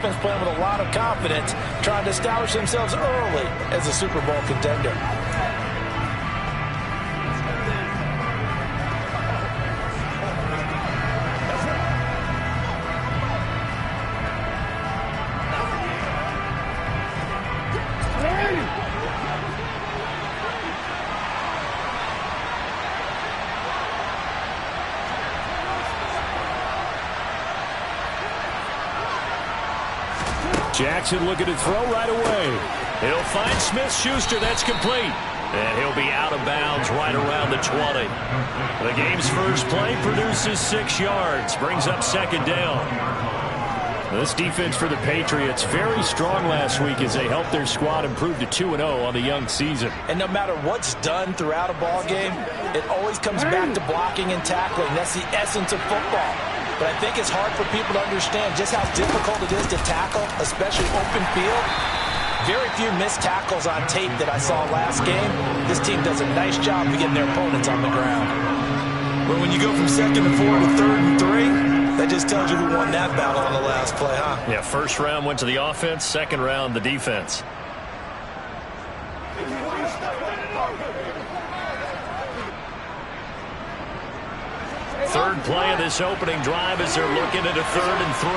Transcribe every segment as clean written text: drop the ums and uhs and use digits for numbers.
Playing with a lot of confidence, trying to establish themselves early as a Super Bowl contender. Jackson looking to throw right away. He'll find Smith-Schuster. That's complete. And he'll be out of bounds right around the 20. The game's first play produces 6 yards. Brings up second down. This defense for the Patriots very strong last week as they helped their squad improve to 2-0 on the young season. And no matter what's done throughout a ball game, it always comes back to blocking and tackling. That's the essence of football. But I think it's hard for people to understand just how difficult it is to tackle, especially open field. Very few missed tackles on tape that I saw last game. This team does a nice job of getting their opponents on the ground. But when you go from 2nd and 4 to 3rd and 3, that just tells you who won that battle on the last play, huh? Yeah, first round went to the offense, second round the defense. Third play of this opening drive as they're looking at a 3rd and 3.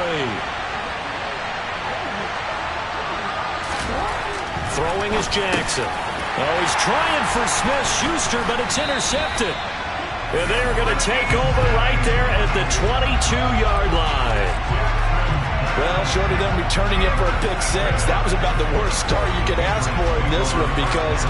Throwing is Jackson. Oh, he's trying for Smith-Schuster, but it's intercepted. And they're going to take over right there at the 22-yard line. Well, short of them returning it for a pick 6, that was about the worst start you could ask for in this one because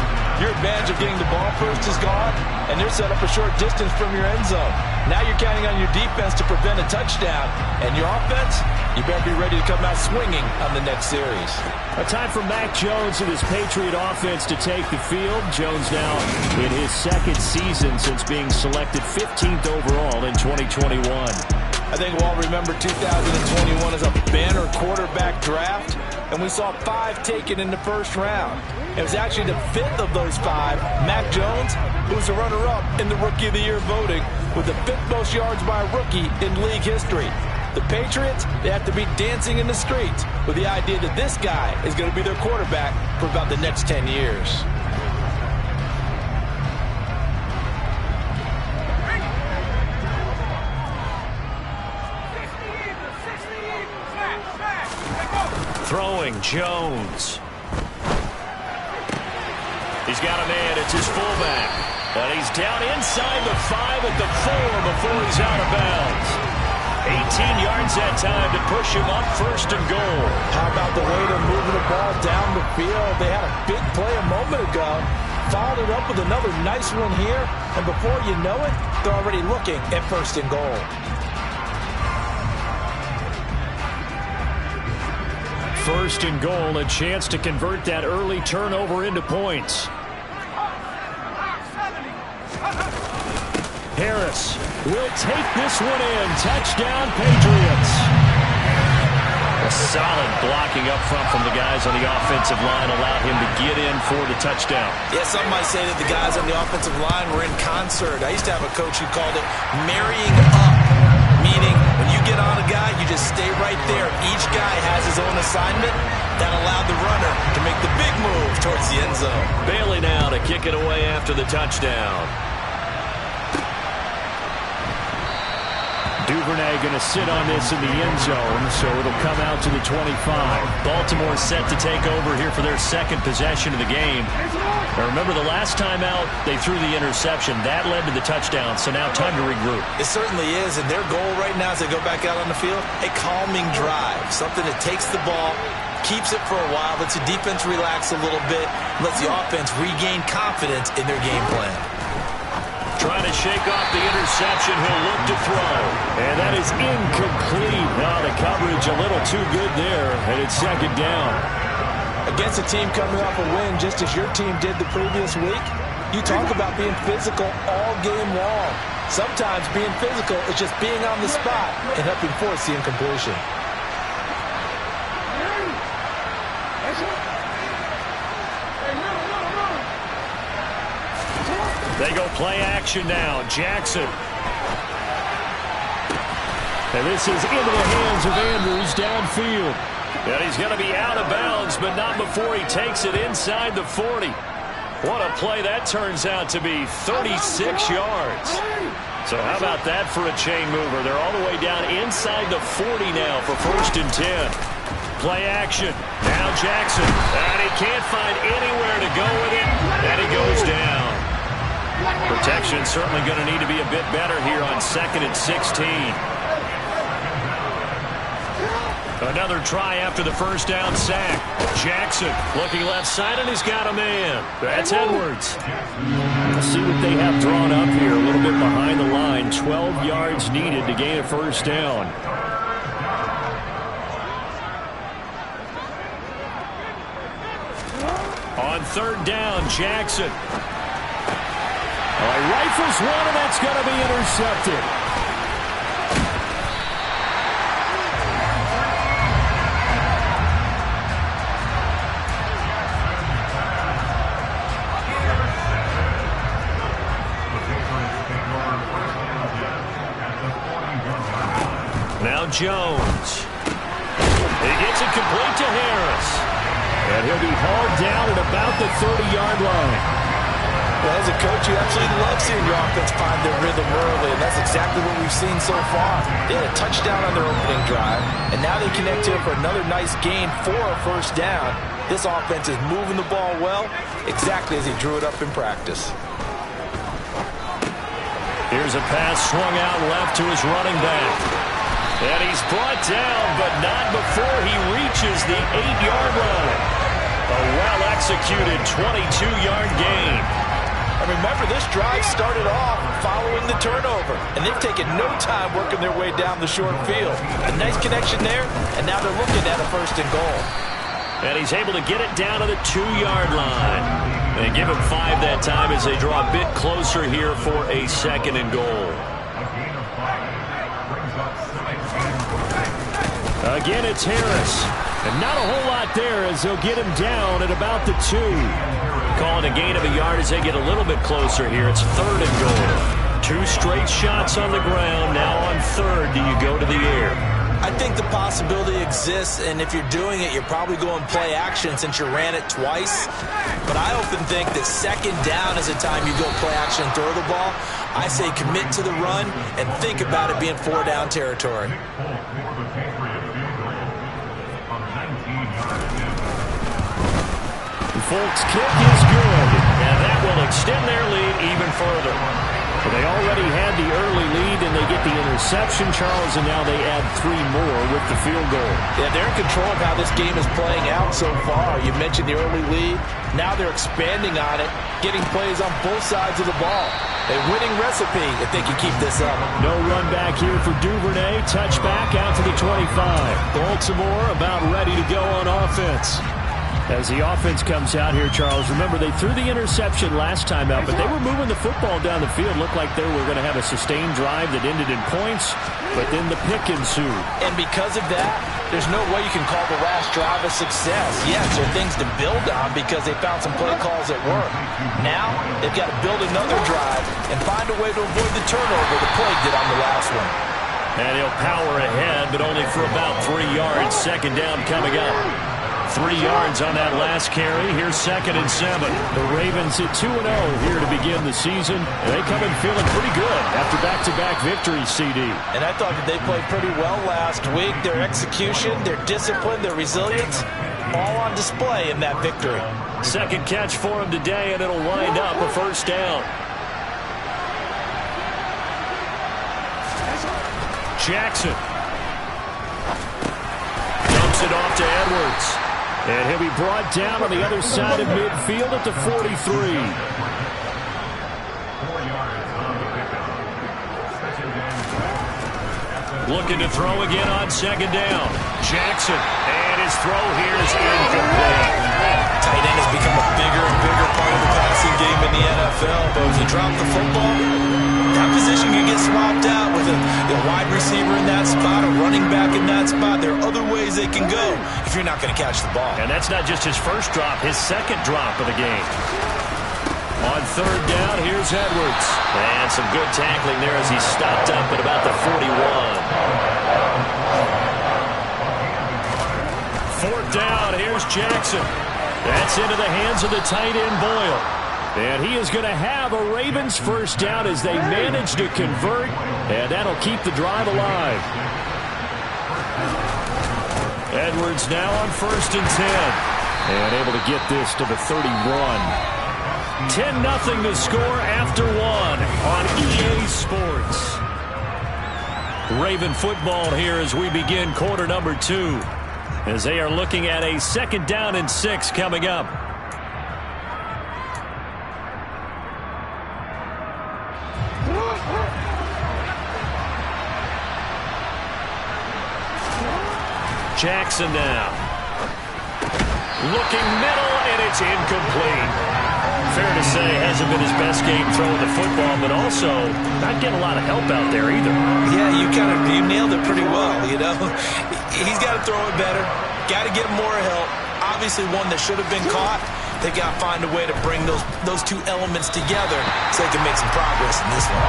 your advantage of getting the ball first is gone, and they're set up a short distance from your end zone. Now you're counting on your defense to prevent a touchdown, and your offense, you better be ready to come out swinging on the next series. A time for Mac Jones and his Patriot offense to take the field. Jones now in his 2nd season since being selected 15th overall in 2021. I think we'll all remember 2021 as a banner quarterback draft, and we saw 5 taken in the first round. It was actually the 5th of those 5, Mac Jones, who was the runner-up in the Rookie of the Year voting with the 5th most yards by a rookie in league history. The Patriots, they have to be dancing in the streets with the idea that this guy is going to be their quarterback for about the next 10 years. Throwing Jones. He's got a man. It's his fullback. And he's down inside the 5 at the 4 before he's out of bounds. 18 yards that time to push him up 1st and goal. How about the way they're moving the ball down the field? They had a big play a moment ago. Followed it up with another nice one here. And before you know it, they're already looking at 1st and goal. First and goal, a chance to convert that early turnover into points. Harris will take this one in. Touchdown, Patriots. A solid blocking up front from the guys on the offensive line allowed him to get in for the touchdown. Yeah, some might say that the guys on the offensive line were in concert. I used to have a coach who called it marrying up. Meaning, when you get on a guy, you just stay right there. Each guy has his own assignment. That allowed the runner to make the big move towards the end zone. Bailey now to kick it away after the touchdown. Duvernay going to sit on this in the end zone, so it'll come out to the 25. Baltimore set to take over here for their 2nd possession of the game. Now remember, the last time out, they threw the interception. That led to the touchdown, so now time to regroup. It certainly is, and their goal right now as they go back out on the field, a calming drive. Something that takes the ball, keeps it for a while, lets the defense relax a little bit, lets the offense regain confidence in their game plan. Trying to shake off the interception. He'll look to throw. And that is incomplete. Now the coverage a little too good there, and it's 2nd down. Against a team coming off a win just as your team did the previous week, you talk about being physical all game long. Sometimes being physical is just being on the spot and helping force the incompletion. They go play action now. Jackson. And this is into the hands of Andrews downfield. And he's going to be out of bounds, but not before he takes it inside the 40. What a play that turns out to be, 36 yards. So how about that for a chain mover? They're all the way down inside the 40 now for 1st and 10. Play action. Now Jackson. And he can't find anywhere to go with it. And he goes down. Protection certainly going to need to be a bit better here on 2nd and 16. Another try after the first down sack. Jackson looking left side, and he's got a man. That's Edwards. Let's see what they have drawn up here. A little bit behind the line. 12 yards needed to gain a 1st down. On 3rd down, Jackson. He rifles one, and that's going to be intercepted. Now Jones. He gets it complete to Harris. And he'll be hauled down at about the 30-yard line. Well, as a coach, you absolutely love seeing your offense find their rhythm early, and that's exactly what we've seen so far. They had a touchdown on their opening drive, and now they connect here for another nice gain for a 1st down. This offense is moving the ball well, exactly as he drew it up in practice. Here's a pass swung out left to his running back. And he's brought down, but not before he reaches the 8-yard line. A well-executed 22-yard gain. And remember, this drive started off following the turnover, and they've taken no time working their way down the short field. A nice connection there, and now they're looking at a 1st and goal. And he's able to get it down to the 2-yard line. And give him 5 that time as they draw a bit closer here for a 2nd and goal. Again, it's Harris. And not a whole lot there as they'll get him down at about the 2. Calling a gain of a yard as they get a little bit closer here. It's 3rd and goal. 2 straight shots on the ground. Now on 3rd, do you go to the air? I think the possibility exists, and if you're doing it, you're probably going play action since you ran it twice. But I often think that 2nd down is the time you go play action and throw the ball. I say commit to the run and think about it being 4-down territory. Folks' kick is good, and that will extend their lead even further. But they already had the early lead, and they get the interception, Charles, and now they add 3 more with the field goal. Yeah, they're in control of how this game is playing out so far. You mentioned the early lead. Now they're expanding on it, getting plays on both sides of the ball. A winning recipe if they can keep this up. No run back here for Duvernay. Touchback out to the 25. Baltimore about ready to go on offense. As the offense comes out here, Charles, remember they threw the interception last time out, but they were moving the football down the field. Looked like they were going to have a sustained drive that ended in points, but then the pick ensued. And because of that, there's no way you can call the last drive a success. Yes, there are things to build on because they found some play calls that work. Now, they've got to build another drive and find a way to avoid the turnover the play did on the last one. And he'll power ahead, but only for about 3 yards. 2nd down coming up. 3 yards on that last carry. Here's 2nd and 7. The Ravens at 2-0 here to begin the season. They come in feeling pretty good after back-to-back victories, CD. And I thought that they played pretty well last week. Their execution, their discipline, their resilience, all on display in that victory. 2nd catch for him today, and it'll wind up a 1st down. Jackson dumps it off to Edwards. And he'll be brought down on the other side of midfield at the 43. Looking to throw again on 2nd down. Jackson, and his throw here is incomplete. Tight end has become a bigger and bigger part of the passing game in the NFL, but if you drop the football, that position can get swapped out with a wide receiver in that spot, a running back in that spot. There are other ways they can go if you're not going to catch the ball. And that's not just his first drop, his 2nd drop of the game. On 3rd down, here's Edwards. And some good tackling there as he stopped up at about the 41. 4th down. Here's Jackson. That's into the hands of the tight end, Boyle. And he is going to have a Ravens first down as they manage to convert, and that'll keep the drive alive. Edwards now on 1st and 10. And able to get this to the 31. 10-0 to score after 1 on EA Sports. Raven football here as we begin quarter number 2. As they are looking at a 2nd down and 6 coming up. Jackson now. Looking middle, and it's incomplete. Fair to say, hasn't been his best game throwing the football, but also not getting a lot of help out there either. Yeah, you nailed it pretty well, you know. He's got to throw it better. Got to get more help. Obviously one that should have been caught. They got to find a way to bring those two elements together so they can make some progress in this one.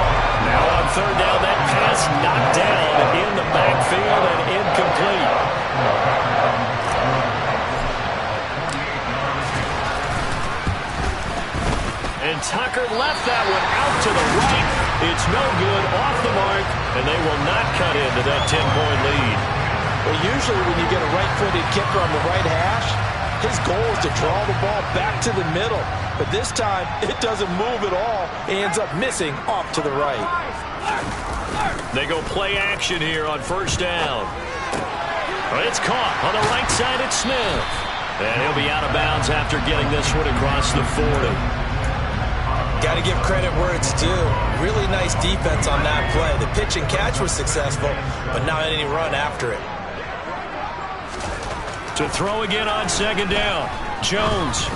Now on 3rd down, that pass knocked down in the backfield and incomplete. And Tucker left that one out to the right. It's no good, off the mark, and they will not cut into that 10-point lead. Well, usually when you get a right-footed kicker on the right hash, his goal is to draw the ball back to the middle. But this time, it doesn't move at all. It ends up missing off to the right. They go play action here on 1st down. It's caught on the right side at Smith. And he'll be out of bounds after getting this one across the 40. Got to give credit where it's due. Really nice defense on that play. The pitch and catch was successful, but not any run after it. To throw again on 2nd down. Jones.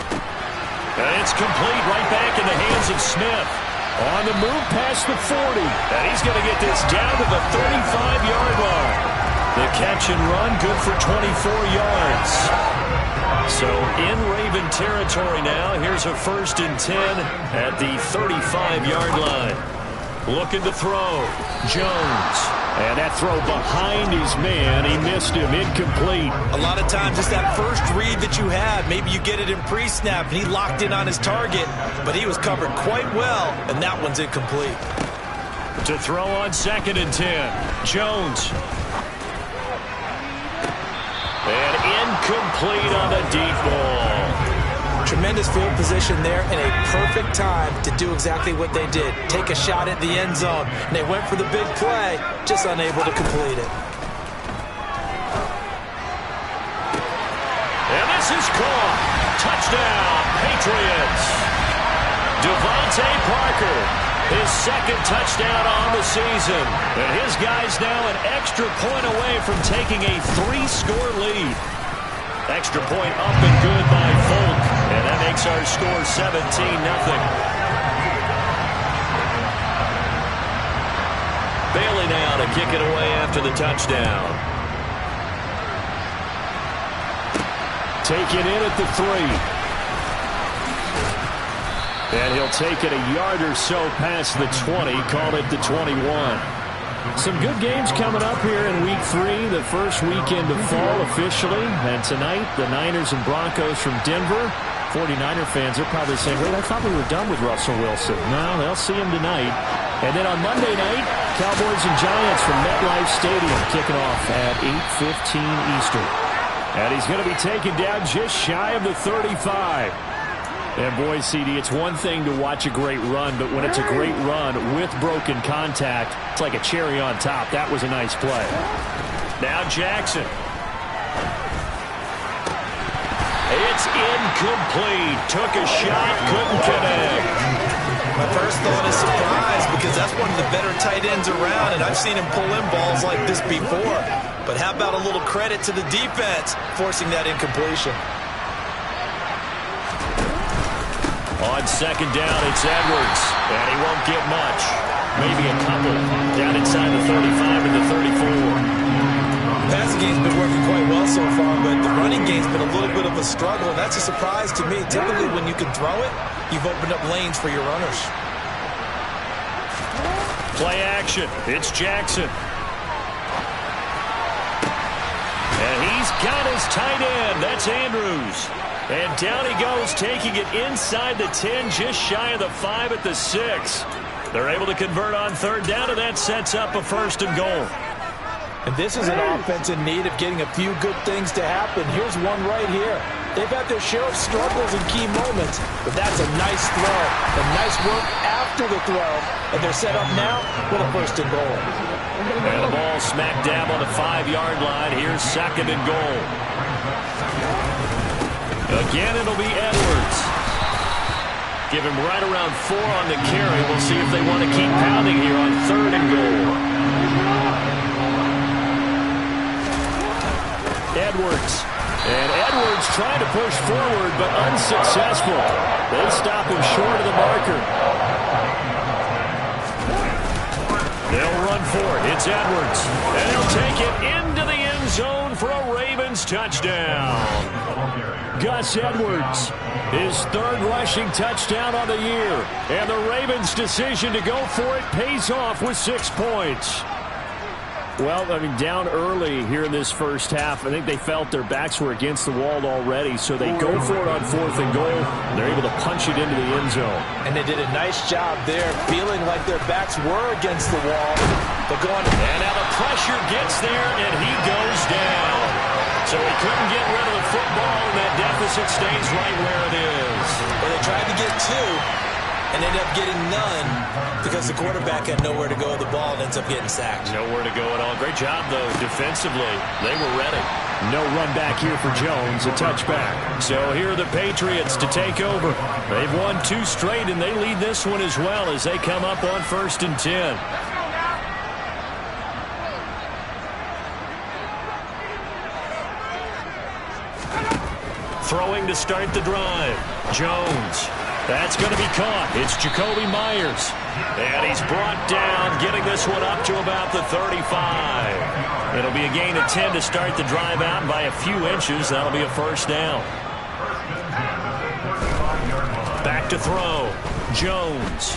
And it's complete right back in the hands of Smith. On the move past the 40. And he's going to get this down to the 35-yard line. The catch and run good for 24 yards. So in Raven territory now. Here's a 1st and 10 at the 35-yard line. Looking to throw. Jones. And that throw behind his man. He missed him. Incomplete. A lot of times it's that first read that you have. Maybe you get it in pre-snap, and he locked in on his target, but he was covered quite well, and that one's incomplete. To throw on 2nd and 10. Jones. And incomplete on the deep ball. Tremendous field position there and a perfect time to do exactly what they did. Take a shot at the end zone. And they went for the big play, just unable to complete it. And this is caught. Touchdown, Patriots. Devontae Parker, his 2nd touchdown on the season. And his guys now an extra point away from taking a 3-score lead. Extra point up and good by Folk. And that makes our score 17-0. Bailey now to kick it away after the touchdown. Take it in at the 3. And he'll take it a yard or so past the 20. Call it the 21. Some good games coming up here in Week 3, the first weekend of fall officially. And tonight, the Niners and Broncos from Denver. 49er fans are probably saying, wait, I thought we were done with Russell Wilson. No, they'll see him tonight. And then on Monday night, Cowboys and Giants from MetLife Stadium kicking off at 8:15 Eastern. And he's going to be taken down just shy of the 35. And boy, CD, it's one thing to watch a great run, but when it's a great run with broken contact, it's like a cherry on top. That was a nice play. Now Jackson. It's incomplete. Took a shot, couldn't connect. My first thought is surprise because that's one of the better tight ends around, and I've seen him pull in balls like this before. But how about a little credit to the defense forcing that incompletion? On 2nd down, it's Edwards, and he won't get much. Maybe a couple down inside the 35 and the 34. The passing game's been working quite well so far, but the running game's been a little bit of a struggle, and that's a surprise to me. Typically, when you can throw it, you've opened up lanes for your runners. Play action. It's Jackson. And he's He's got his tight end. That's Andrews. And down he goes, taking it inside the 10, just shy of the 5 at the 6. They're able to convert on third down, and that sets up a 1st and goal. And this is an offense in need of getting a few good things to happen. Here's one right here. They've had their share of struggles in key moments, but that's a nice throw. A nice work after the throw. And they're set up now with a 1st and goal. And the ball smack dab on the 5-yard line. Here's 2nd and goal. Again, it'll be Edwards. Give him right around 4 on the carry. We'll see if they want to keep pounding here on 3rd and goal. Edwards. And Edwards trying to push forward, but unsuccessful. They stop him short of the marker. They'll run for it. It's Edwards. And he'll take it into the end zone for a Ravens touchdown. Gus Edwards, his 3rd rushing touchdown on the year. And the Ravens' decision to go for it pays off with 6 points. Well, I mean, down early here in this first half, I think they felt their backs were against the wall already, so they go for it on 4th and goal. They're able to punch it into the end zone. And they did a nice job there, feeling like their backs were against the wall. But going, and now the pressure gets there, and he goes down. So he couldn't get rid of the football, and that deficit stays right where it is. Well, they tried to get 2. And ended up getting none because the quarterback had nowhere to go with the ball and ends up getting sacked. Nowhere to go at all. Great job, though, defensively. They were ready. No run back here for Jones, a touchback. So here are the Patriots to take over. They've won 2 straight, and they lead this one as well as they come up on 1st and 10. Throwing to start the drive. Jones. That's going to be caught. It's Jacoby Myers. And he's brought down, getting this one up to about the 35. It'll be a gain of 10 to start the drive out by a few inches. That'll be a 1st down. Back to throw. Jones.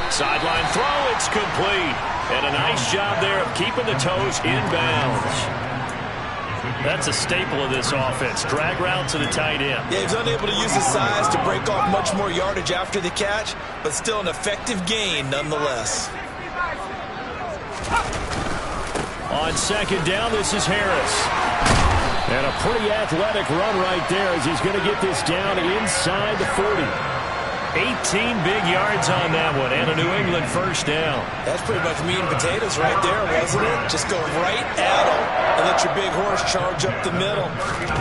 Sideline throw. It's complete. And a nice job there of keeping the toes inbounds. That's a staple of this offense. Drag route to the tight end. Yeah, he's unable to use his size to break off much more yardage after the catch, but still an effective gain nonetheless. On 2nd down, this is Harris. And a pretty athletic run right there as he's going to get this down inside the 40. 18 big yards on that one, and a New England 1st down. That's pretty much meat and potatoes right there, wasn't it? Just go right at him and let your big horse charge up the middle.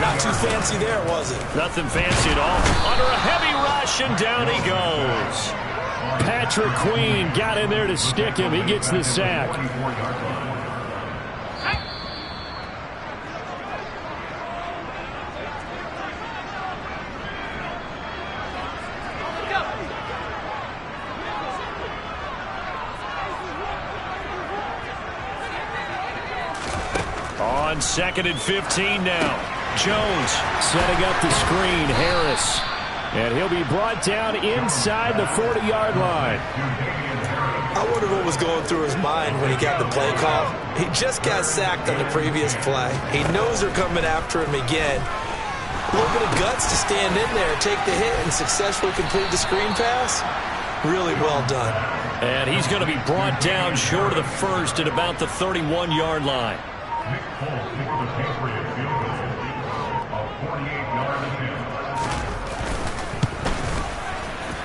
Not too fancy there, was it? Nothing fancy at all. Under a heavy rush, and down he goes. Patrick Queen got in there to stick him. He gets the sack. On 2nd and 15 now. Jones setting up the screen. Harris. And he'll be brought down inside the 40-yard line. I wonder what was going through his mind when he got the play call. He just got sacked on the previous play. He knows they're coming after him again. A little bit of guts to stand in there, take the hit, and successfully complete the screen pass. Really well done. And he's going to be brought down short of the 1st at about the 31-yard line.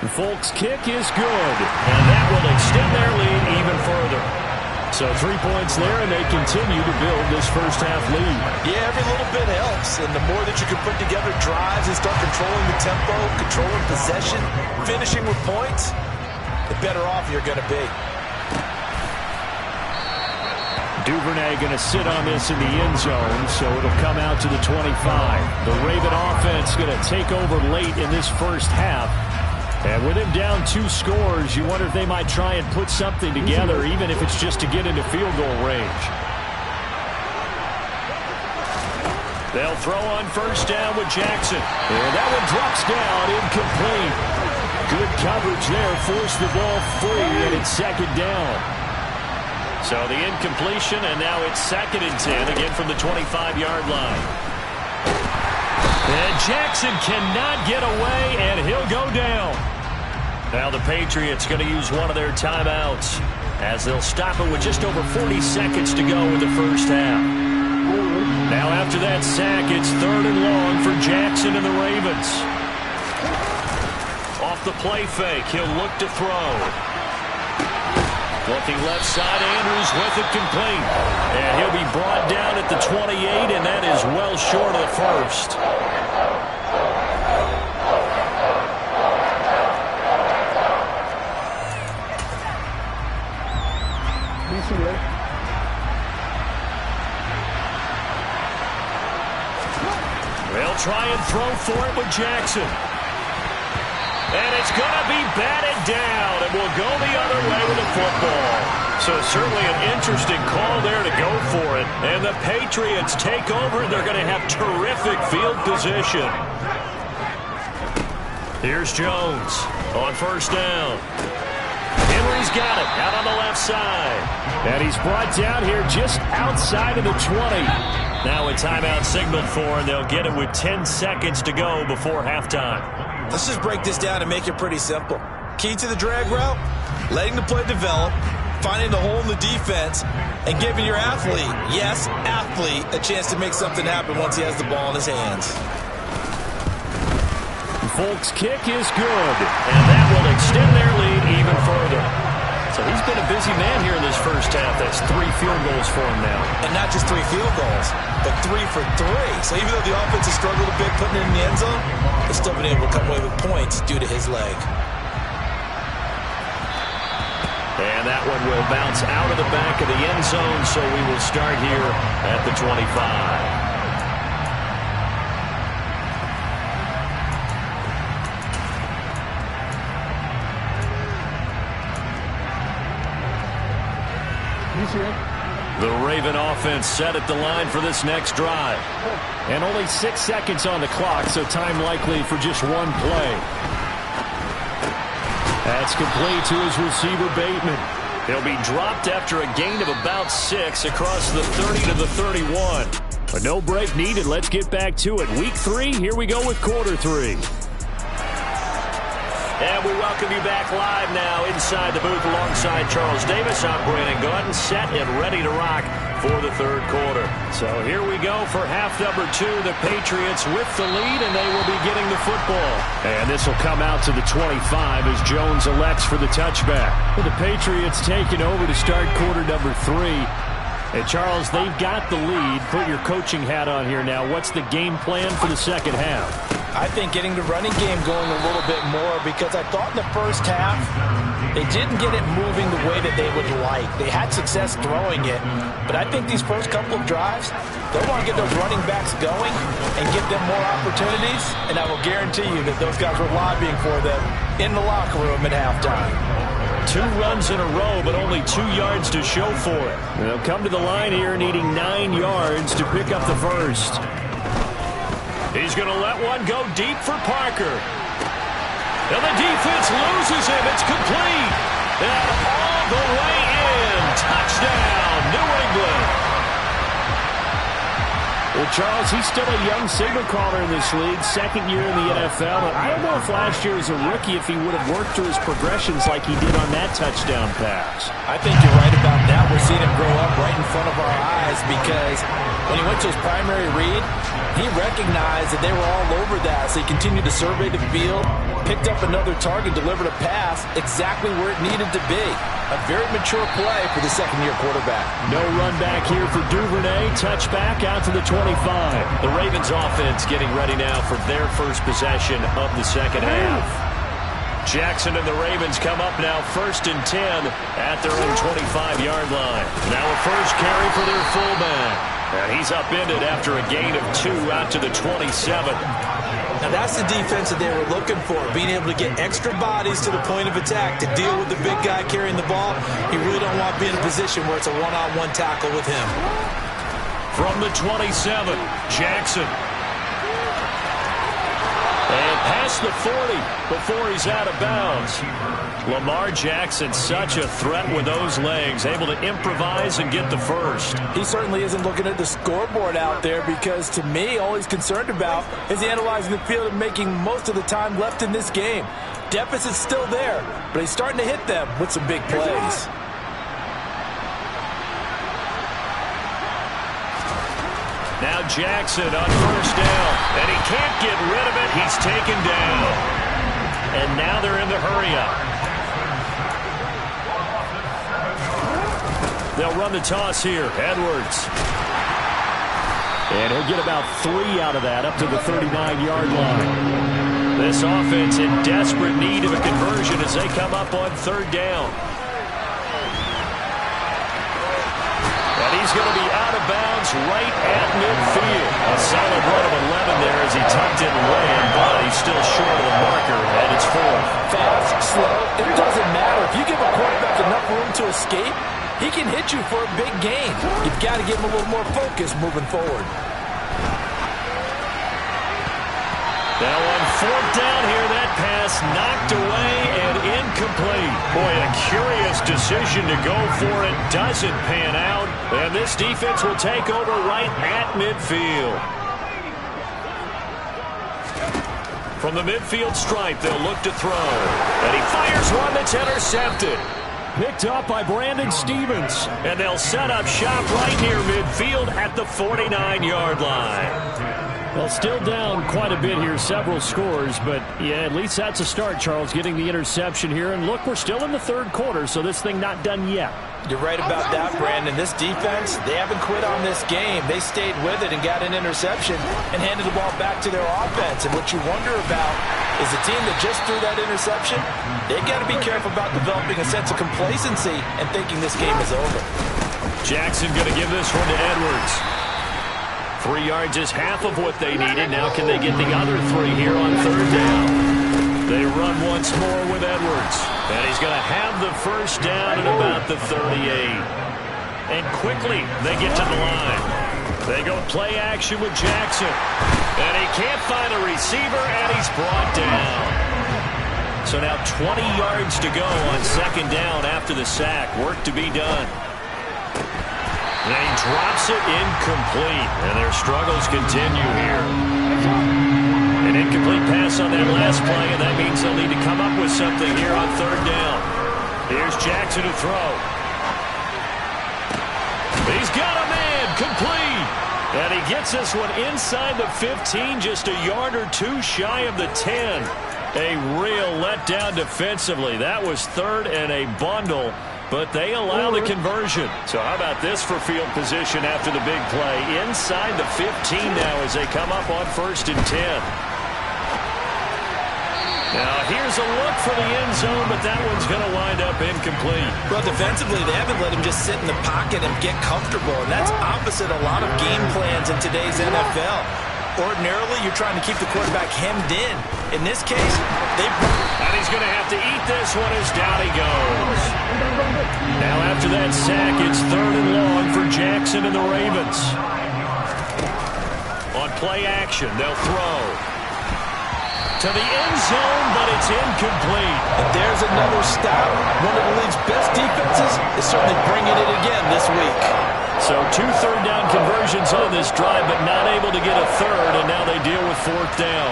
The Folks kick is good, and that will extend their lead even further. So 3 points there, and they continue to build this first half lead. Yeah, every little bit helps, and the more that you can put together drives and start controlling the tempo, controlling possession, finishing with points, the better off you're going to be. Duvernay going to sit on this in the end zone, so it'll come out to the 25. The Raven offense going to take over late in this first half. And with him down 2 scores, you wonder if they might try and put something together, even if it's just to get into field goal range. They'll throw on 1st down with Jackson. And that one drops down, incomplete. Good coverage there, forced the ball free, and it's 2nd down. So the incompletion, and now it's 2nd and 10, again from the 25-yard line. And Jackson cannot get away, and he'll go down. Now the Patriots going to use one of their timeouts as they'll stop it with just over 40 seconds to go in the first half. Now after that sack, it's 3rd and long for Jackson and the Ravens. Off the play fake, he'll look to throw. Looking left side, Andrews with it complete. And he'll be brought down at the 28, and that is well short of the first. They'll try and throw for it with Jackson. And it's going to be batted down, and will go the other way with the football. So certainly an interesting call there to go for it. And the Patriots take over, and they're going to have terrific field position. Here's Jones on 1st down. Henry's got it out on the left side. And he's brought down here just outside of the 20. Now a timeout signaled for, and they'll get it with 10 seconds to go before halftime. Let's just break this down and make it pretty simple. Key to the drag route, letting the play develop, finding the hole in the defense, and giving your athlete, yes, athlete, a chance to make something happen once he has the ball in his hands. Folk's kick is good, and that will extend their lead even further. So he's been a busy man here in this first half. That's 3 field goals for him now. And not just 3 field goals, but 3 for 3. So even though the offense has struggled a bit putting it in the end zone, they've still been able to come away with points due to his leg. And that one will bounce out of the back of the end zone, so we will start here at the 25. The Raven offense set at the line for this next drive. And only 6 seconds on the clock, so time likely for just one play. That's complete to his receiver, Bateman. He'll be dropped after a gain of about 6 across the 30 to the 31. But no break needed. Let's get back to it. Week 3, here we go with quarter 3. And we welcome you back live now inside the booth alongside Charles Davis. I'm Brandon Gaudin, set and ready to rock for the 3rd quarter. So here we go for half number 2. The Patriots with the lead, and they will be getting the football. And this will come out to the 25 as Jones elects for the touchback. The Patriots taking over to start quarter number 3. And Charles, they've got the lead. Put your coaching hat on here now. What's the game plan for the second half? I think getting the running game going a little bit more, because I thought in the first half they didn't get it moving the way that they would like. They had success throwing it, but I think these first couple of drives, they'll want to get those running backs going and give them more opportunities, and I will guarantee you that those guys were lobbying for them in the locker room at halftime. 2 runs in a row, but only 2 yards to show for it. They'll come to the line here needing 9 yards to pick up the first. He's going to let one go deep for Parker. And the defense loses him. It's complete. And all the way in. Touchdown, New England. Well, Charles, he's still a young signal caller in this league, 2nd year in the NFL. But I don't know if last year as a rookie, if he would have worked through his progressions like he did on that touchdown pass. I think you're right about that. We're seeing him grow up right in front of our eyes, because when he went to his primary read, he recognized that they were all over that, so he continued to survey the field, picked up another target, delivered a pass exactly where it needed to be. A very mature play for the 2nd-year quarterback. No run back here for Duvernay. Touchback out to the 25. The Ravens offense getting ready now for their first possession of the second half. Jackson and the Ravens come up now 1st and 10 at their own 25-yard line. Now a first carry for their fullback. And he's upended after a gain of 2 out to the 27. Now that's the defense that they were looking for, being able to get extra bodies to the point of attack to deal with the big guy carrying the ball. You really don't want to be in a position where it's a one-on-one tackle with him. From the 27, Jackson. And past the 40 before he's out of bounds. Lamar Jackson, such a threat with those legs, able to improvise and get the first. He certainly isn't looking at the scoreboard out there because, to me, all he's concerned about is analyzing the field and making most of the time left in this game. Deficit's still there, but he's starting to hit them with some big plays. Now Jackson on first down, and he can't get rid of it. He's taken down. And now they're in the hurry-up. They'll run the toss here. Edwards. And he'll get about 3 out of that, up to the 39-yard line. This offense in desperate need of a conversion as they come up on third down. And he's going to be out of bounds right at midfield. A solid run of 11 there as he tucked it away, but he's still short of the marker, and it's 4. Fast, slow, it doesn't matter. If you give a quarterback enough room to escape, he can hit you for a big gain. You've got to give him a little more focus moving forward. Now on fourth down here, that pass knocked away and incomplete. Boy, a curious decision to go for it. Doesn't pan out. And this defense will take over right at midfield. From the midfield stripe, they'll look to throw. And he fires one that's intercepted. Picked up by Brandon Stevens. And they'll set up shop right near midfield at the 49-yard line. Well, still down quite a bit here, several scores, but yeah, at least that's a start, Charles, getting the interception here. And look, we're still in the third quarter, so this thing not done yet. You're right about that, Brandon. This defense, they haven't quit on this game. They stayed with it and got an interception and handed the ball back to their offense. And what you wonder about is the team that just threw that interception, they got to be careful about developing a sense of complacency and thinking this game is over. Jackson going to give this one to Edwards. 3 yards is half of what they needed. Now can they get the other 3 here on third down? They run once more with Edwards. And he's going to have the first down at about the 38. And quickly they get to the line. They go play action with Jackson. And he can't find a receiver, and he's brought down. So now 20 yards to go on second down after the sack. Work to be done. And he drops it incomplete, and their struggles continue here. An incomplete pass on that last play, and that means they'll need to come up with something here on third down. Here's Jackson to throw. He's got a man, complete. And he gets this one inside the 15, just a yard or 2 shy of the 10. A real letdown defensively. That was third and a bundle. But they allow the conversion. So how about this for field position after the big play? Inside the 15 now as they come up on 1st and 10. Now here's a look for the end zone, but that one's going to wind up incomplete. Well, defensively, they haven't let him just sit in the pocket and get comfortable. And that's opposite a lot of game plans in today's NFL. Ordinarily, you're trying to keep the quarterback hemmed in. In this case, and he's going to have to eat this one as down he goes. Now after that sack, it's 3rd and long for Jackson and the Ravens. On play action, they'll throw. To the end zone, but it's incomplete. And there's another stop. One of the league's best defenses is certainly bringing it again this week. So 2 third down conversions on this drive, but not able to get a third, and now they deal with 4th down.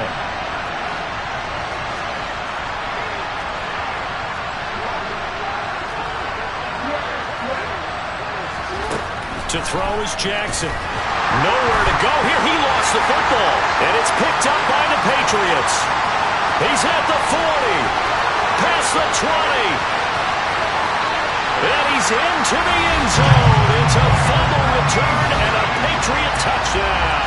To throw is Jackson. Nowhere to go here. He lost the football, and it's picked up by the Patriots. He's at the 40, past the 20. And he's into the end zone. It's a fumble return and a Patriot touchdown.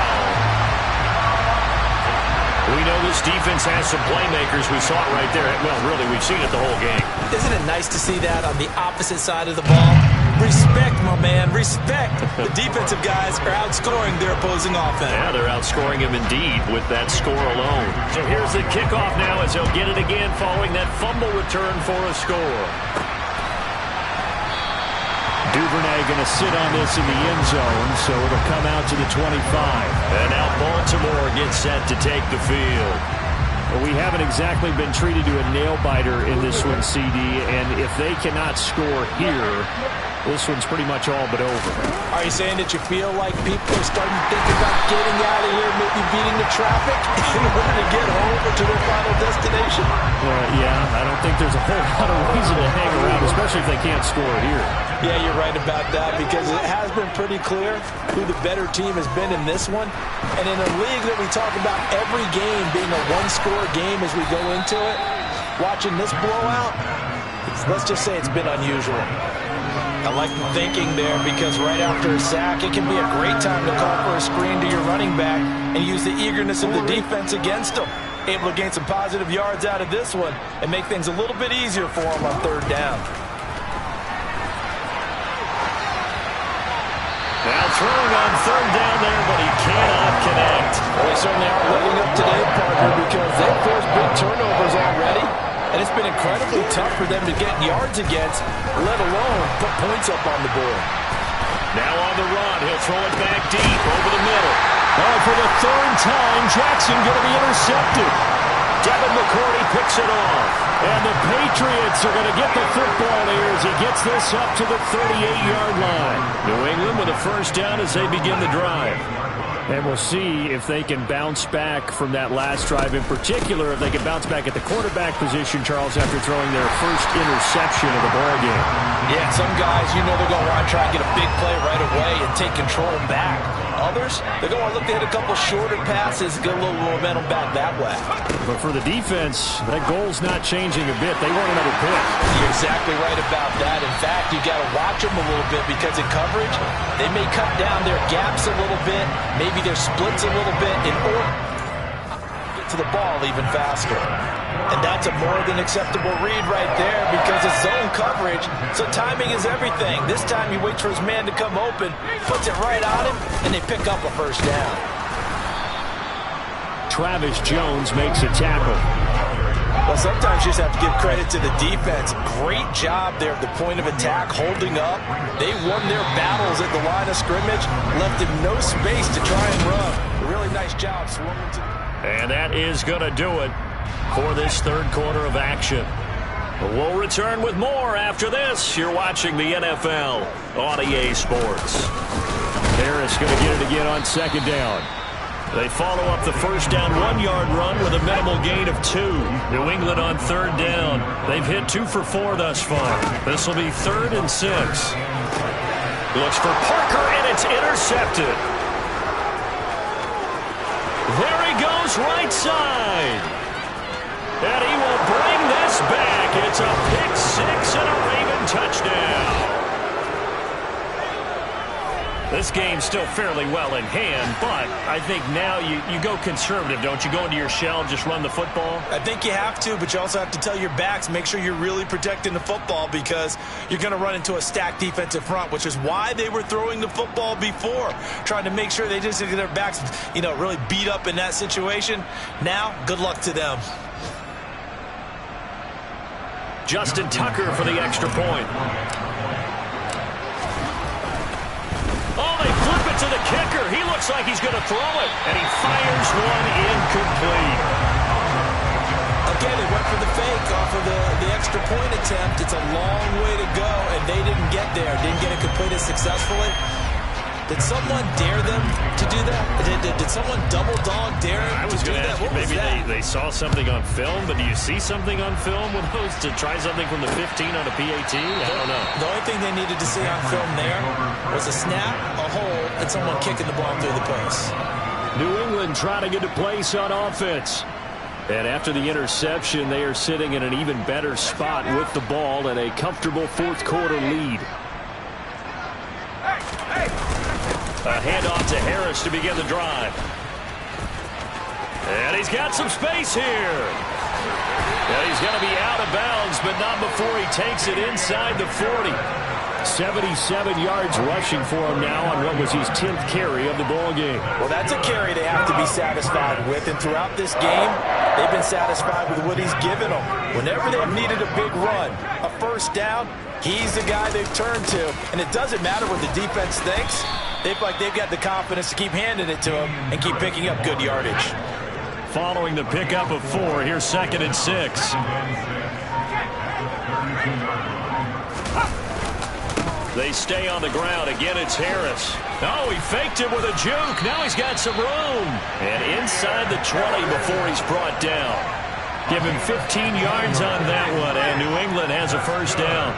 We know this defense has some playmakers. We saw it right there. Well, really, we've seen it the whole game. Isn't it nice to see that on the opposite side of the ball? Respect, my man, respect. The defensive guys are outscoring their opposing offense. Yeah, they're outscoring him indeed with that score alone. So here's the kickoff now as they'll get it again following that fumble return for a score. Duvernay going to sit on this in the end zone, so it'll come out to the 25. And now Baltimore gets set to take the field. Well, we haven't exactly been treated to a nail-biter in this one, CD, and if they cannot score here, this one's pretty much all but over. Are you saying that you feel like people are starting to think about getting out of here, maybe beating the traffic in order to get home or to their final destination? Yeah, I don't think there's a whole lot of reason to hang around, especially if they can't score here. Yeah, you're right about that because it has been pretty clear who the better team has been in this one. And in a league that we talk about every game being a one-score game as we go into it, watching this blowout, let's just say it's been unusual. I like the thinking there because right after a sack, it can be a great time to call for a screen to your running back and use the eagerness of the defense against them. Able to gain some positive yards out of this one and make things a little bit easier for them on third down. Now throwing on third down there, but he cannot connect. Well, they certainly aren't letting up today, partner, because they've forced big turnovers already. And it's been incredibly tough for them to get yards against, let alone put points up on the board. Now on the run, he'll throw it back deep over the middle. Oh, for the third time, Jackson going to be intercepted. Devin McCourty picks it off. And the Patriots are going to get the football here as he gets this up to the 38-yard line. New England with a first down as they begin the drive. And we'll see if they can bounce back from that last drive. In particular, if they can bounce back at the quarterback position, Charles, after throwing their first interception of the ballgame. Yeah, some guys, you know they're going to want to try and get a big play right away and take control back. Others, they're going to look to hit a couple shorter passes, get a little momentum back that way. But for the defense, that goal's not changing a bit. They want another pick. You're exactly right about that. In fact, you got to watch them a little bit because in coverage, they may cut down their gaps a little bit, maybe their splits a little bit in order to get to the ball even faster. And that's a more than acceptable read right there because it's zone coverage, so timing is everything. This time he waits for his man to come open, puts it right on him, and they pick up a first down. Travis Jones makes a tackle. Well, sometimes you just have to give credit to the defense. Great job there at the point of attack, holding up. They won their battles at the line of scrimmage, left him no space to try and run. A really nice job swinging to. And that is going to do it for this third quarter of action. We'll return with more after this. You're watching the NFL on EA Sports. Harris going to get it again on second down. They follow up the first down 1-yard run with a minimal gain of 2. New England on third down. They've hit 2 for 4 thus far. This will be 3rd and 6. Looks for Parker, and it's intercepted. There he goes, right side. And he will bring this back. It's a pick 6 and a Raven touchdown. This game's still fairly well in hand, but I think now you go conservative, don't you? Go into your shell, just run the football? I think you have to, but you also have to tell your backs, make sure you're really protecting the football because you're going to run into a stacked defensive front, which is why they were throwing the football before, trying to make sure they just get their backs, really beat up in that situation. Now, good luck to them. Justin Tucker for the extra point. Oh, they flip it to the kicker. He looks like he's going to throw it, and he fires one incomplete. Again, they went for the fake off of the extra point attempt. It's a long way to go, and they didn't get there. Didn't get it completed successfully. Did someone dare them to do that? Did someone double dog dare them to do that? What was that? They saw something on film, but do you see something on film with those to try something from the 15 on a PAT? I don't know. The only thing they needed to see on film there was a snap, a hold, and someone kicking the ball through the post. New England trying to get a place on offense. And after the interception, they are sitting in an even better spot with the ball and a comfortable fourth quarter lead. A handoff to Harris to begin the drive. And he's got some space here. And he's going to be out of bounds, but not before he takes it inside the 40. 77 yards rushing for him now on what was his 10th carry of the ball game. Well, that's a carry they have to be satisfied with. And throughout this game, they've been satisfied with what he's given them. Whenever they've needed a big run, a first down, he's the guy they've turned to. And it doesn't matter what the defense thinks. They feel like they've got the confidence to keep handing it to him and keep picking up good yardage. following the pickup of 4. Here's 2nd and 6. They stay on the ground. Again, it's Harris. Oh, he faked it with a juke. Now he's got some room. And inside the 20 before he's brought down. Give him 15 yards on that one, and New England has a first down.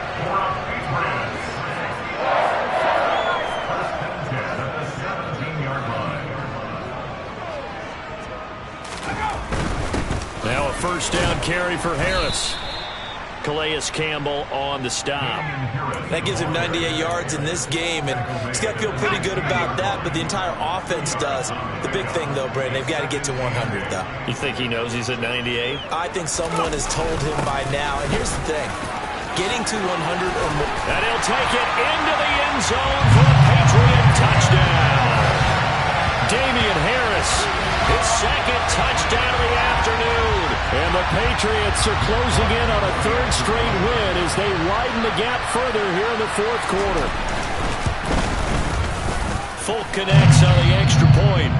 Now a first down carry for Harris. Calais Campbell on the stop. That gives him 98 yards in this game, and he's got to feel pretty good about that, but the entire offense does. The big thing, though, Brandon, they've got to get to 100, though. You think he knows he's at 98? I think someone has told him by now, and here's the thing. Getting to 100 or more. And he'll take it into the end zone for a Patriot touchdown. Damian Harris, his 2nd touchdown of the afternoon. And the Patriots are closing in on a 3rd straight win as they widen the gap further here in the 4th quarter. Folk connects on the extra point.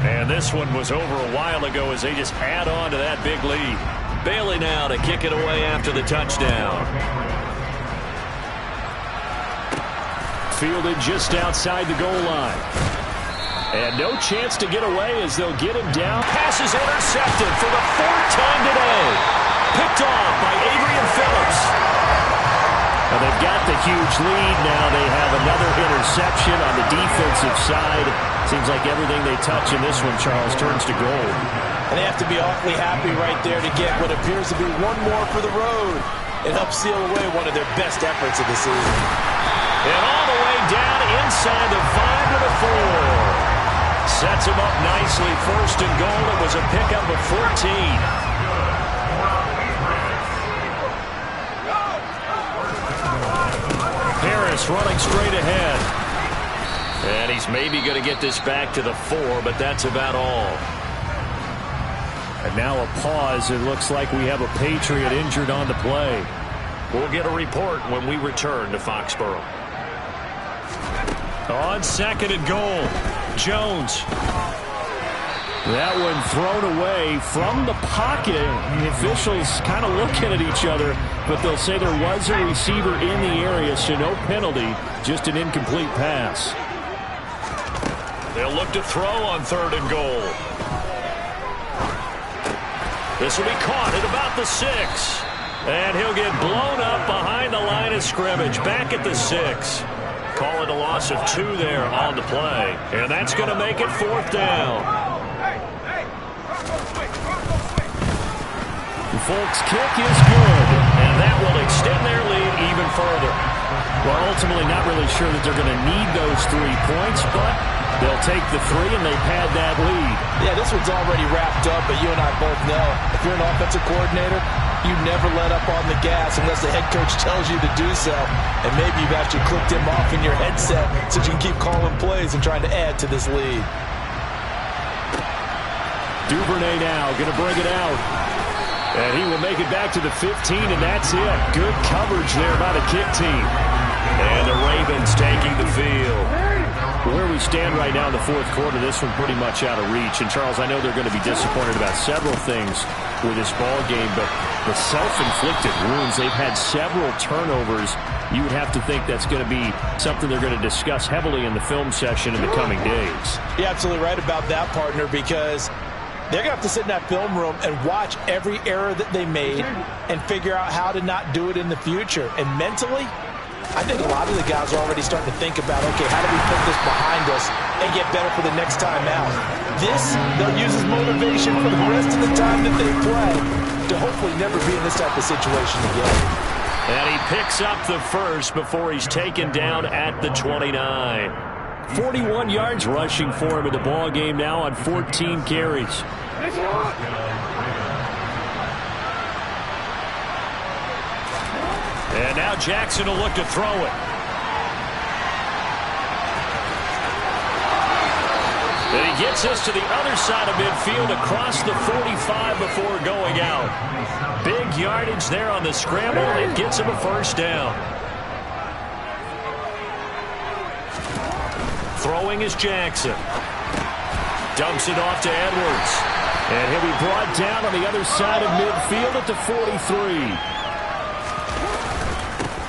And this one was over a while ago as they just add on to that big lead. Bailey now to kick it away after the touchdown. Fielded just outside the goal line. And no chance to get away as they'll get him down. Pass is intercepted for the 4th time today. Picked off by Adrian Phillips. And they've got the huge lead now. They have another interception on the defensive side. Seems like everything they touch in this one, Charles, turns to gold. And they have to be awfully happy right there to get what appears to be one more for the road. It helps seal away one of their best efforts of the season. And all the way down inside the 5 to the 4. Sets him up nicely. 1st and goal. It was a pickup of 14. Harris running straight ahead. And he's maybe going to get this back to the 4, but that's about all. And now a pause. It looks like we have a Patriot injured on the play. We'll get a report when we return to Foxborough. On 2nd and goal. Jones. That one thrown away from the pocket. The officials kind of looking at each other, but they'll say there was a receiver in the area, so no penalty, just an incomplete pass. They'll look to throw on 3rd and goal. This will be caught at about the 6. And he'll get blown up behind the line of scrimmage, back at the 6. Call it a loss of 2 there on the play. And that's going to make it 4th down. The Folks kick is good. And that will extend their lead even further. Well, ultimately not really sure that they're going to need those 3 points, but they'll take the 3 and they pad that lead. Yeah, this one's already wrapped up, but you and I both know if you're an offensive coordinator, you never let up on the gas unless the head coach tells you to do so. And maybe you've actually clicked him off in your headset so you can keep calling plays and trying to add to this lead. Duvernay now going to bring it out. And he will make it back to the 15, and that's it. Good coverage there by the kick team. And the Ravens taking the field. Where we stand right now in the 4th quarter, this one pretty much out of reach. And, Charles, I know they're going to be disappointed about several things with this ball game, but the self-inflicted wounds, they've had several turnovers. You would have to think that's going to be something they're going to discuss heavily in the film session in the coming days. You're absolutely right about that, partner, because they're going to have to sit in that film room and watch every error that they made and figure out how to not do it in the future. And mentally, I think a lot of the guys are already starting to think about, okay, how do we put this behind us and get better for the next time out? This, they'll use as motivation for the rest of the time that they play to hopefully never be in this type of situation again. And he picks up the 1st before he's taken down at the 29. 41 yards rushing for him in the ball game now on 14 carries. And now Jackson will look to throw it. And he gets us to the other side of midfield across the 45 before going out. Big yardage there on the scramble. It gets him a first down. Throwing is Jackson. Dumps it off to Edwards. And he'll be brought down on the other side of midfield at the 43.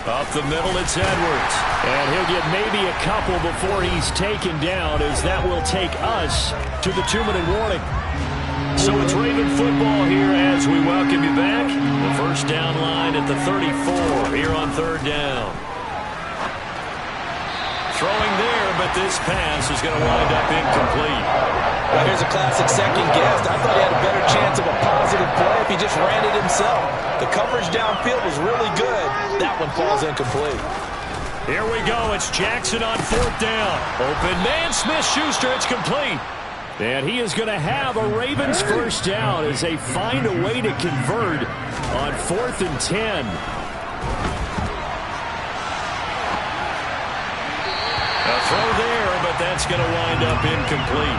Up the middle, it's Edwards. And he'll get maybe a couple before he's taken down, as that will take us to the 2-minute warning. So it's Raven football here as we welcome you back. The first down line at the 34 here on third down. Throwing there, but this pass is going to wind up incomplete. Well, here's a classic second guess. I thought he had a better chance of a positive play if he just ran it himself. The coverage downfield was really good. That one falls incomplete. Here we go. It's Jackson on fourth down. Open man, Smith-Schuster. It's complete. And he is going to have a Ravens first down as they find a way to convert on 4th and 10. A throw there, but that's going to wind up incomplete.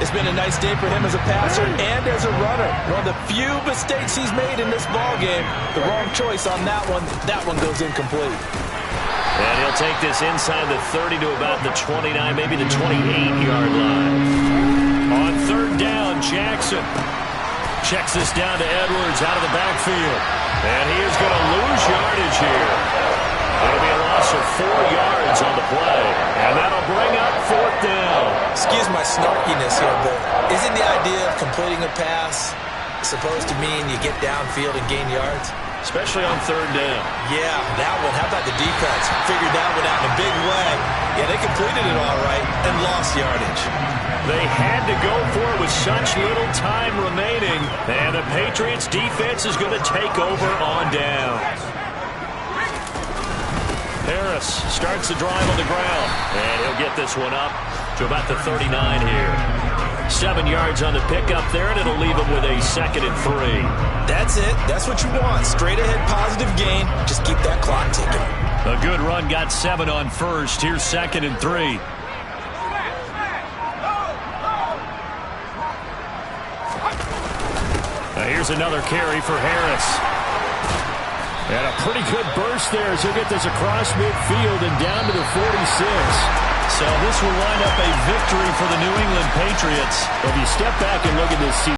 It's been a nice day for him as a passer and as a runner. One of the few mistakes he's made in this ballgame. The wrong choice on that one. That one goes incomplete. And he'll take this inside the 30 to about the 29, maybe the 28-yard line. On third down, Jackson checks this down to Edwards out of the backfield. And he is going to lose yardage here. It'll be a loss of 4 yards on the play. And that'll bring up fourth down. Excuse my snarkiness here, but isn't the idea of completing a pass supposed to mean you get downfield and gain yards? Especially on third down. Yeah, that one. How about the defense? Figured that one out in a big way. Yeah, they completed it all right and lost yardage. They had to go for it with such little time remaining. And the Patriots defense is going to take over on downs. Harris starts the drive on the ground. And he'll get this one up to about the 39 here. 7 yards on the pickup there, and it'll leave him with a 2nd and 3. That's it. That's what you want. Straight ahead positive gain. Just keep that clock ticking. A good run got 7 on first. Here's 2nd and 3. Now here's another carry for Harris. And a pretty good burst there as he'll get this across midfield and down to the 46. So this will wind up a victory for the New England Patriots. If you step back and look at this season,